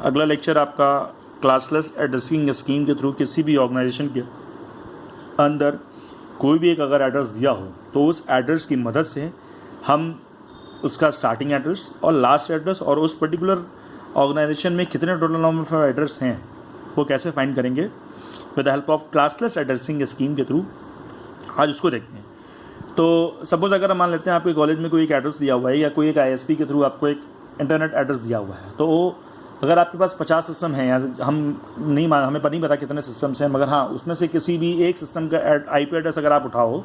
अगला लेक्चर आपका classless addressing scheme के थ्रू किसी भी ऑर्गेनाइजेशन के अंदर कोई भी एक अगर एड्रेस दिया हो तो उस एड्रेस की मदद से हम उसका स्टार्टिंग एड्रेस और लास्ट एड्रेस और उस पर्टिकुलर ऑर्गेनाइजेशन में कितने टोटल नंबर ऑफ एड्रेस हैं वो कैसे फाइंड करेंगे with the help of classless addressing scheme के थ्रू। आज उसको देखते हैं। तो सपोज़ अगर मान लेते हैं आपके कॉलेज में कोई एक एड्रेस दिया हुआ है या कोई एक ISP के थ्रू आपको एक इंटरनेट एड्रेस दिया हुआ है, तो अगर आपके पास 50 सिस्टम हैं या हमें नहीं पता कितने सिस्टम्स हैं, मगर हाँ उसमें से किसी भी एक सिस्टम का IP एड्रेस अगर आप उठाओ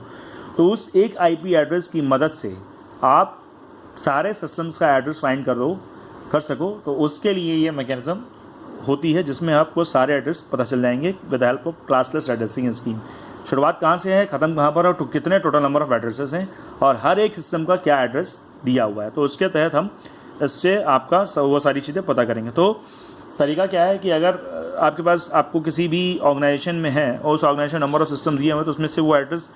तो उस एक IP एड्रेस की मदद से आप सारे सिस्टम्स का एड्रेस फाइंड कर सको, तो उसके लिए ये मैकेनिज्म होती है जिसमें आपको सारे एड्रेस पता चल जाएंगे with the help of classless addressing scheme. शुरुआत कहाँ से है, ख़त्म कहाँ पर, और कितने टोटल नंबर ऑफ एड्रेसेस हैं और हर एक सिस्टम का क्या एड्रेस दिया हुआ है, तो उसके तहत हम इससे आपका वो सारी चीज़ें पता करेंगे। तो तरीका क्या है कि अगर आपके पास आपको किसी भी ऑर्गेनाइजेशन में है और उस ऑर्गेनाइजेशन नंबर ऑफ सिस्टम दिए हुए तो उसमें से वो एड्रेस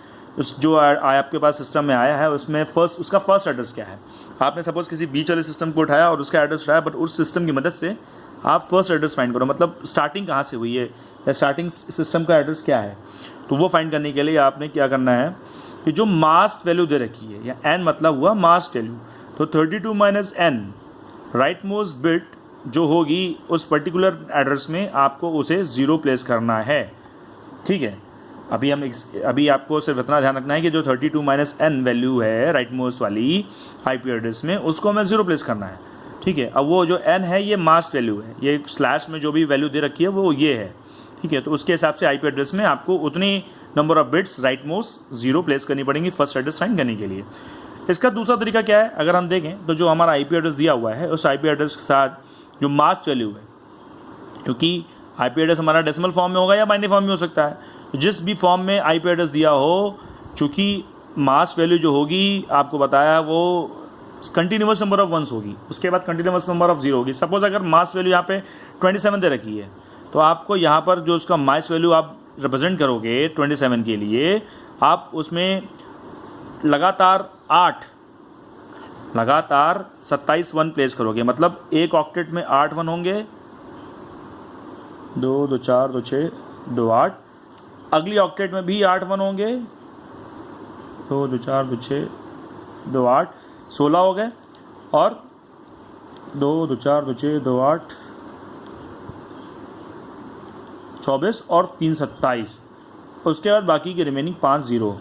जो आपके पास सिस्टम में आया है उसमें उसका फर्स्ट एड्रेस क्या है। आपने सपोज़ किसी बीच वाले सिस्टम को उठाया और उसका एड्रेस उठाया, बट उस सिस्टम की मदद से आप फर्स्ट एड्रेस फाइंड करो, मतलब स्टार्टिंग कहाँ से हुई है या स्टार्टिंग सिस्टम का एड्रेस क्या है। तो वो फाइंड करने के लिए आपने क्या करना है कि जो मास्क वैल्यू दे रखी है, या n मतलब हुआ मास्क वैल्यू, तो 32 minus n right most bit जो होगी उस पर्टिकुलर एड्रेस में आपको उसे 0 प्लेस करना है। ठीक है, अभी आपको सिर्फ इतना ध्यान रखना है कि जो 32 माइनस n वैल्यू है राइट मोस्ट वाली IP एड्रेस में उसको हमें 0 प्लेस करना है। ठीक है, अब वो जो n है ये मास्क वैल्यू है, ये स्लैश में जो भी वैल्यू दे रखी है वो ये है। ठीक है, तो उसके हिसाब से IP एड्रेस में आपको उतनी number of bits right most 0 place करनी पड़ेंगी फर्स्ट एड्रेस फाइंड करने के लिए। इसका दूसरा तरीका क्या है, अगर हम देखें तो जो हमारा IP एड्रेस दिया हुआ है उस IP एड्रेस के साथ जो मास्क वैल्यू है, क्योंकि IP एड्रेस हमारा डेसिमल फॉर्म में होगा या बाइनरी फॉर्म में हो सकता है, जिस भी फॉर्म में IP एड्रेस दिया हो, चूँकि मास्क वैल्यू जो होगी आपको बताया वो कंटिन्यूस नंबर ऑफ वंस होगी, उसके बाद कंटिन्यूस नंबर ऑफ 0 होगी। सपोज अगर मास्क वैल्यू यहाँ पे 27 दे रखी है तो आपको यहाँ पर जो उसका मास्क वैल्यू आप रिप्रेजेंट करोगे 27 के लिए, आप उसमें लगातार 27 वन प्लेस करोगे, मतलब एक ऑक्टेट में 8 वन होंगे, 2 2 4 2 6 2 8, अगली ऑक्टेट में भी 8 वन होंगे, 2 2 4 2 6 2 8 16 हो गए, और 2 2 4 2 6 2 8 24 और 3 27, उसके बाद बाकी के रिमेनिंग 5 0,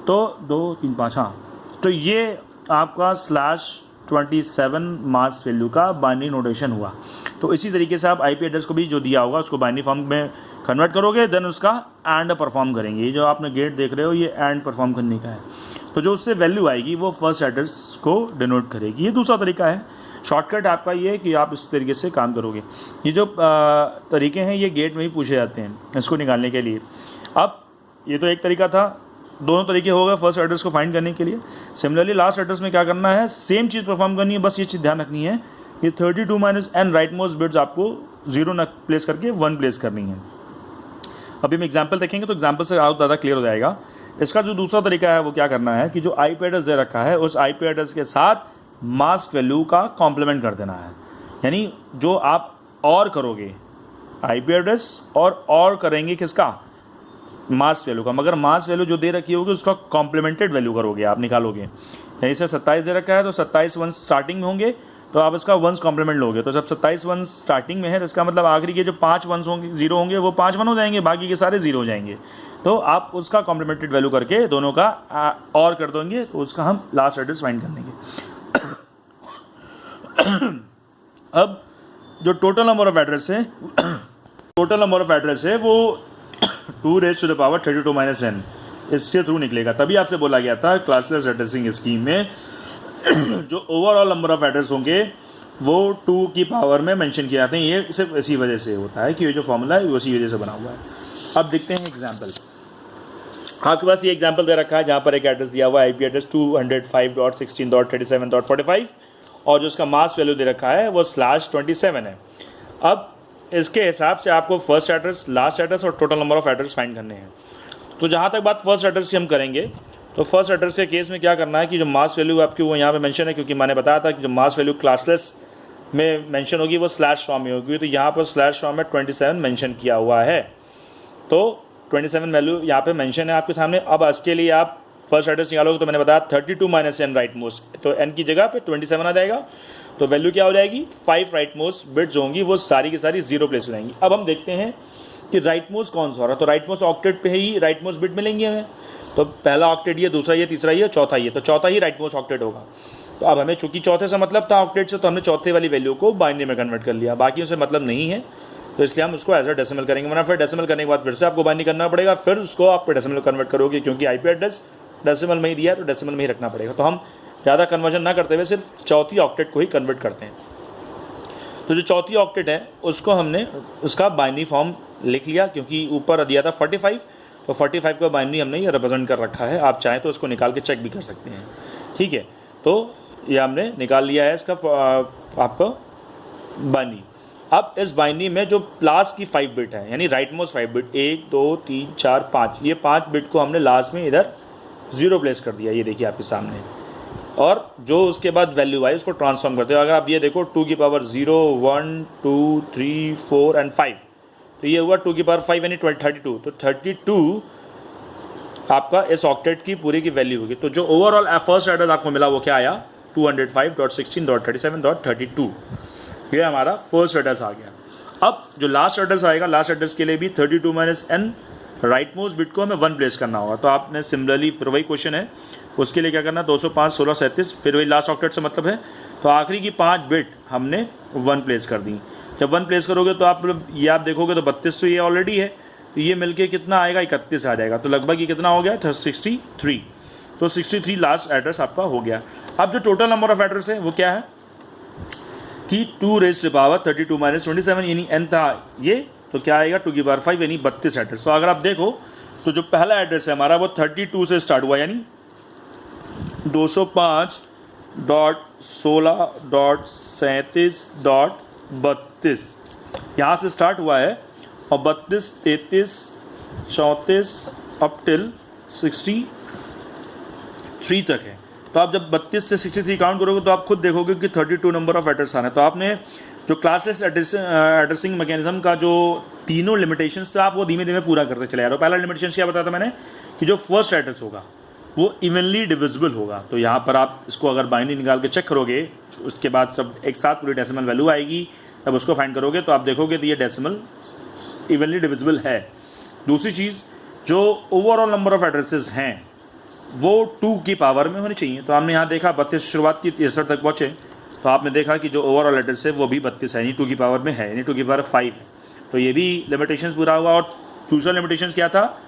तो 2 3 5, हाँ, तो ये आपका /27 मास्क वैल्यू का बाइनरी नोटेशन हुआ। तो इसी तरीके से आप IP एड्रेस को भी जो दिया होगा उसको बाइनरी फॉर्म में कन्वर्ट करोगे, देन उसका एंड परफॉर्म करेंगे। ये जो आपने गेट देख रहे हो ये एंड परफॉर्म करने का है, तो जो उससे वैल्यू आएगी वो फर्स्ट एड्रेस को डिनोट करेगी। ये दूसरा तरीका है, शॉर्टकट आपका ये कि आप इस तरीके से काम करोगे। ये जो तरीके हैं ये गेट में ही पूछे जाते हैं इसको निकालने के लिए। अब ये तो एक तरीका था, दोनों तरीके हो गए फर्स्ट एड्रेस को फाइंड करने के लिए। सिमिलरली लास्ट एड्रेस में क्या करना है, सेम चीज़ परफॉर्म करनी है, बस ये चीज़ ध्यान रखनी है ये 32 minus n right most bits आपको 0 न प्लेस करके 1 प्लेस करनी है। अभी हम एग्जाम्पल देखेंगे तो एग्जाम्पल से और ज़्यादा क्लियर हो जाएगा। इसका जो दूसरा तरीका है वो क्या करना है कि जो IP एड्रेस दे रखा है उस IP एड्रेस के साथ मास्क वैल्यू का कॉम्प्लीमेंट कर देना है, यानी जो आप और करोगे IP एड्रेस और करेंगे किसका, मास्क वैल्यू का, मगर मास्क वैल्यू जो दे रखी होगी उसका कॉम्प्लीमेंटेड वैल्यू करोगे, आप निकालोगे। यहीं से 27 दे रखा है तो 27 वंस स्टार्टिंग में होंगे तो आप इसका वंस कॉम्प्लीमेंट लोगे, तो जब 27 वंस स्टार्टिंग में है तो इसका मतलब आखिरी के जो 5 वंस होंगे 0 होंगे वो 5 वन हो जाएंगे, बाकी के सारे 0 हो जाएंगे। तो आप उसका कॉम्प्लीमेंटेड वैल्यू करके दोनों का और कर देंगे, तो उसका हम लास्ट एड्रेस फाइंड कर लेंगे। अब जो टोटल नंबर ऑफ एड्रेस है वो 2⁻32 - n इसके थ्रू निकलेगा। तभी आपसे बोला गया था क्लासलेस एड्रेसिंग स्कीम में जो ओवरऑल नंबर ऑफ एड्रेस होंगे वो 2 की पावर में मेंशन किए जाते हैं। ये सिर्फ इसी वजह से होता है कि ये जो फॉर्मूला है वो इसी वजह से बना हुआ है। अब देखते हैं एग्जाम्पल। आपके पास ये एग्जाम्पल दे रखा है जहाँ पर एक एड्रेस दिया हुआ है IP एड्रेस 205.16.37.45 और जो उसका मास्क वैल्यू दे रखा है वो /27 है। अब इसके हिसाब से आपको फर्स्ट एड्रेस, लास्ट एड्रेस और total number of address find करने हैं। तो जहाँ तक बात फर्स्ट एड्रेस की हम करेंगे तो फर्स्ट एड्रेस के केस में क्या करना है कि जो मास्क वैल्यू आपकी वो यहाँ पे मेंशन है, क्योंकि मैंने बताया था कि जो मास्क वैल्यू क्लासलेस में मेंशन होगी वो स्लैश फ्रॉम में होगी। तो यहाँ पर स्लैश फ्रॉम में 27 मेंशन किया हुआ है, तो 27 वैल्यू यहाँ पे मेंशन है आपके सामने। अब इसके लिए आप फर्स्ट एड्रेस निकालोगे तो मैंने बताया 32 माइनस n राइट मोस्ट, तो n की जगह पे 27 आ जाएगा, तो वैल्यू क्या हो जाएगी 5 राइट मोस्ट बिट्स होंगी, वो सारी की सारी 0 प्लेस हो जाएंगी। अब हम देखते हैं कि राइट मोस्ट कौन सा हो रहा है, तो राइट मोस्ट ऑक्टेट पे ही राइट मोस्ट बिट मिलेंगे हमें, तो पहला ऑक्टेट ये, दूसरा ये, तीसरा ये, चौथा ये, तो चौथा ही राइट मोस्ट ऑक्टेट होगा। तो अब हमें चूंकि चौथे से मतलब था ऑक्टेट से, तो हमने चौथे वाली वैल्यू को बाइनरी में कन्वर्ट कर लिया, बाकी उसे मतलब नहीं है, तो इसलिए हम उसको एज अ डेसिमल करेंगे, वरना फिर डेसिमल करने के बाद फिर से आपको बाइनरी करना पड़ेगा, फिर उसको आप डेसिमल कन्वर्ट करोगे, क्योंकि आईपी एड्रेस डेसिमल में ही दिया है तो डेसिमल में ही रखना पड़ेगा। तो हम ज़्यादा कन्वर्जन ना करते हुए सिर्फ चौथी ऑक्टेट को ही कन्वर्ट करते हैं। तो जो चौथी ऑक्टेट है उसको हमने उसका बाइनरी फॉर्म लिख लिया, क्योंकि ऊपर दिया था 45, तो 45 का बाइनरी हमने ये रिप्रेजेंट कर रखा है, आप चाहें तो उसको निकाल के चेक भी कर सकते हैं, ठीक है। तो ये हमने निकाल लिया है इसका आपका बाइनरी। अब इस बाइनरी में जो लास्ट की 5 बिट है, यानी राइट मोस्ट 5 बिट 1 2 3 4 5, ये 5 बिट को हमने लास्ट में इधर 0 प्लेस कर दिया, ये देखिए आपके सामने, और जो उसके बाद वैल्यू आई उसको ट्रांसफॉर्म करते हो। अगर आप ये देखो 2 की पावर 0 1 2 3 4 एंड 5, तो ये हुआ 2 की पावर 5 यानी 32, तो 32 आपका इस ऑक्टेट की पूरी की वैल्यू होगी। तो जो ओवरऑल फर्स्ट एड्रेस आपको मिला वो क्या आया 205.16.37.32, ये हमारा फर्स्ट एड्रेस आ गया। अब जो लास्ट एड्रेस आएगा, लास्ट एड्रेस के लिए भी 32 minus n right most bit को हमें 1 प्लेस करना होगा। तो आपने सिमिलरली फिर वही क्वेश्चन है, उसके लिए क्या करना 205 16 37, फिर वही लास्ट ऑक्टेट से मतलब है, तो आखिरी की 5 बिट हमने 1 प्लेस कर दी। जब 1 प्लेस करोगे तो आप ये आप देखोगे तो 32 तो ये ऑलरेडी है, तो ये मिलके कितना आएगा 31 आ जाएगा, तो लगभग ये कितना हो गया 63, तो 63 लास्ट एड्रेस आपका हो गया। अब जो टोटल नंबर ऑफ एड्रेस है वो क्या है कि 2 रेज़ टू पावर 32 माइनस 27 यानी n था ये, तो क्या आएगा 2 की पावर 5 यानी 32 एड्रेस। तो अगर आप देखो तो जो पहला एड्रेस है हमारा वो 32 से स्टार्ट हुआ, यानी 205.16.37.32 यहाँ से स्टार्ट हुआ है, और 32 33 34 अप टिल 63 तक है। तो आप जब 32 से 63 काउंट करोगे तो आप खुद देखोगे कि 32 नंबर ऑफ एड्रेस आना है। तो आपने जो क्लासलेस एड्रेसिंग मैकेनिज्म का जो तीनों लिमिटेशंस था आप वो धीमे धीमे पूरा करते चले आ रहे हो। पहला लिमिटेशन क्या बताया था मैंने कि जो फर्स्ट एड्रेस होगा वो इवनली डिविजिबल होगा। तो यहाँ पर आप इसको अगर बाइनरी निकाल के चेक करोगे, उसके बाद सब एक साथ पूरी डेसिमल वैल्यू आएगी, तब उसको फाइंड करोगे तो आप देखोगे तो ये डेसिमल इवनली डिविजिबल है। दूसरी चीज़, जो ओवरऑल नंबर ऑफ एड्रेसेस हैं वो 2 की पावर में होनी चाहिए। तो हमने यहाँ देखा 32 शुरुआत की 63 तक पहुँचे, तो आपने देखा कि जो ओवरऑल एड्रेस है वो भी 32 है, यानी 2 की पावर में है, यानी 2 की पावर 5 है। तो ये भी लिमिटेशंस पूरा हुआ। और दूसरा लिमिटेशंस क्या था,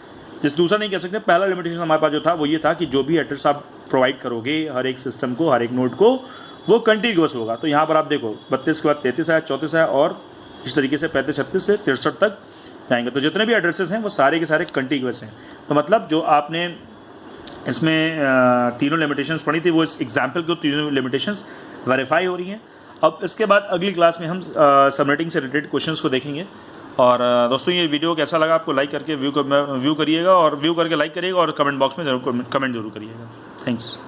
जिस दूसरा नहीं कह सकते, पहला लिमिटेशन हमारे पास जो था वो ये था कि जो भी एड्रेस आप प्रोवाइड करोगे हर एक सिस्टम को, हर एक नोड को, वो कंटिन्यूअस होगा। तो यहाँ पर आप देखो 32 के बाद 33 आया, 34 आया, और इस तरीके से 35 36 से 63 तक जाएंगे। तो जितने भी एड्रेसेस हैं वो सारे के सारे कंटिन्यूअस हैं। तो मतलब जो आपने इसमें तीनों लिमिटेशंस पढ़ी थी वो इस एग्जाम्पल को तीनों लिमिटेशंस वेरीफाई हो रही हैं। अब इसके बाद अगली क्लास में हम सबनेटिंग से रिलेटेड क्वेश्चंस को देखेंगे। और दोस्तों ये वीडियो कैसा लगा आपको लाइक करके व्यू करिएगा, और व्यू करके लाइक करिएगा, और कमेंट बॉक्स में ज़रूर कमेंट जरूर करिएगा। थैंक्स।